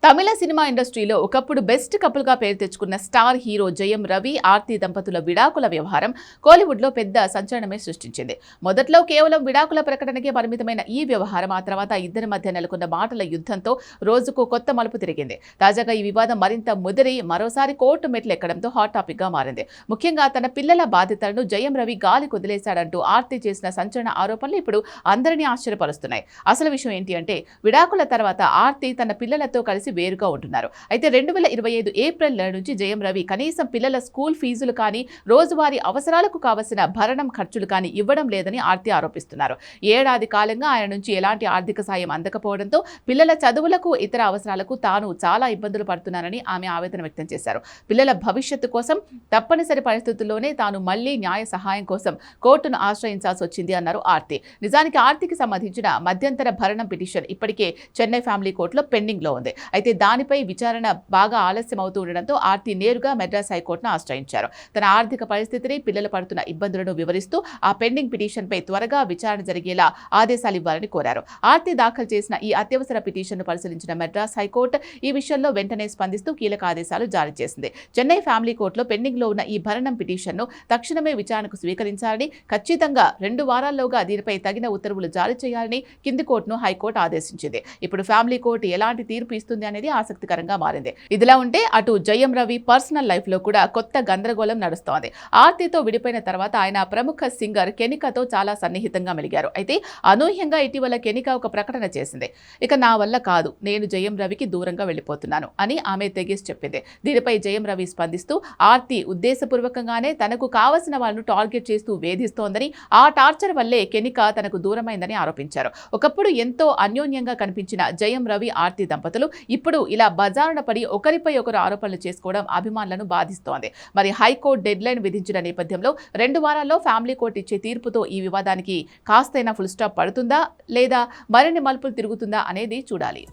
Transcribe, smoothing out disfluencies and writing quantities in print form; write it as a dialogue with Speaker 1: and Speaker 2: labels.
Speaker 1: తమిళ cinema ఇండస్ట్రీలో ఒకప్పుడు best couple గా పేరు తెచ్చుకున్న స్టార్ హీరో జయం రవి ఆర్తి దంపతుల విడాకుల వ్యవహారం కోలీవుడ్ లో పెద్ద సంచలనమే సృష్టించింది. మొదట్లో కేవలం విడాకుల ప్రకటనకే పరిమితమైన ఈ వ్యవహారం ఆ తర్వాత ఇద్దరి మధ్య నెలకొన్న మాటల యుద్ధంతో రోజుకు కొత్త మలుపు తిరిగింది. తాజాగా ఈ వివాదం మరింత ముదిరి మరోసారి కోర్టు మెట్లు ఎక్కడంతో హాట్ టాపిక్ గా మారింది. ముఖ్యంగా తన పిల్లల బాధ్యతలను జయం రవి గాలి కుదిలేశాడంటూ ఆర్తి చేసిన సంచలన ఆరోపణలు ఇప్పుడు అందరినీ ఆశ్చర్యపరుస్తున్నాయి. అసలు విషయం ఏంటి అంటే, విడాకుల తర్వాత ఆర్తి తన పిల్లలతో కలిసి వేరుగా ఉంటున్నారు. అయితే 2025 ఏప్రిల్ నుంచి జయం రవి కనీసం పిల్లల స్కూల్ ఫీజులు కానీ రోజువారీ అవసరాలకు కావలసిన భరణం ఖర్చులు కానీ ఇవ్వడం లేదని ఆర్తి ఆరోపిస్తున్నారు. ఏడాది కాలంగా ఆయన నుంచి ఎలాంటి ఆర్థిక సాయం అందకపోవడంతో పిల్లల చదువులకు ఇతర అవసరాలకు తాను చాలా ఇబ్బందులు పడుతున్నానని ఆమె ఆవేదన వ్యక్తం చేశారు. పిల్లల భవిష్యత్తు కోసం తప్పనిసరి పరిస్థితుల్లోనే తాను మళ్లీ న్యాయ సహాయం కోసం కోర్టును ఆశ్రయించాల్సి వచ్చింది అన్నారు ఆర్తి. నిజానికి ఆర్తికి సంబంధించిన మధ్యంతర భరణం పిటిషన్ ఇప్పటికే చెన్నై ఫ్యామిలీ కోర్టులో పెండింగ్ లో ఉంది. అయితే దానిపై విచారణ బాగా ఆలస్యం అవుతూ ఉండడంతో ఆర్తి నేరుగా మెడ్రాస్ హైకోర్టును ఆశ్రయించారు. తన ఆర్థిక పరిస్థితిని, పిల్లలు పడుతున్న ఇబ్బందులను వివరిస్తూ ఆ పెండింగ్ పిటిషన్పై త్వరగా విచారణ జరిగేలా ఆదేశాలు ఇవ్వాలని కోరారు. ఆర్తి దాఖలు చేసిన ఈ అత్యవసర పిటిషన్ను పరిశీలించిన మెడ్రాస్ హైకోర్టు ఈ విషయంలో వెంటనే స్పందిస్తూ కీలక ఆదేశాలు జారీ చేసింది. చెన్నై ఫ్యామిలీ కోర్టులో పెండింగ్ లో ఉన్న ఈ భరణం పిటిషన్ను తక్షణమే విచారణకు స్వీకరించాలని, ఖచ్చితంగా 2 వారాల్లోగా దీనిపై తగిన ఉత్తర్వులు జారీ చేయాలని కింది కోర్టును హైకోర్టు ఆదేశించింది. ఇప్పుడు ఫ్యామిలీ కోర్టు ఎలాంటి తీర్పు ఇస్తుంది అనేది ఆసక్తికరంగా మారింది. ఇదిలా ఉంటే అటు జయం రవి పర్సనల్ లైఫ్ లో కూడా కొత్త గందరగోళం నడుస్తోంది. ఆర్తితో విడిపోయిన తర్వాత ఆయన ప్రముఖ సింగర్ కెనికాతో చాలా సన్నిహితంగా మెలిగారు. అయితే అనూహ్యంగా ఇటీవల కెనికా ఒక ప్రకటన చేసింది. ఇక నా వల్ల కాదు, నేను జయం రవికి దూరంగా వెళ్లిపోతున్నాను అని ఆమె తెగేసి చెప్పింది. దీనిపై జయం రవి స్పందిస్తూ ఆర్తి ఉద్దేశపూర్వకంగానే తనకు కావలసిన వాళ్ళను టార్గెట్ చేస్తూ వేధిస్తోందని, ఆ టార్చర్ వల్లే కెనికా తనకు దూరమైందని ఆరోపించారు. ఒకప్పుడు ఎంతో అన్యోన్యంగా కనిపించిన జయం రవి ఆర్తి దంపతులు ఇప్పుడు ఇలా బజారున పడి ఒకరిపై ఒకరు ఆరోపణలు చేసుకోవడం అభిమానులను బాధిస్తోంది. మరి హైకోర్టు డెడ్ లైన్ విధించిన నేపథ్యంలో 2 వారాల్లో ఫ్యామిలీ కోర్టు ఇచ్చే తీర్పుతో ఈ వివాదానికి కాస్తైనా ఫుల్ స్టాప్ పడుతుందా లేదా మరిన్ని మలుపులు తిరుగుతుందా అనేది చూడాలి.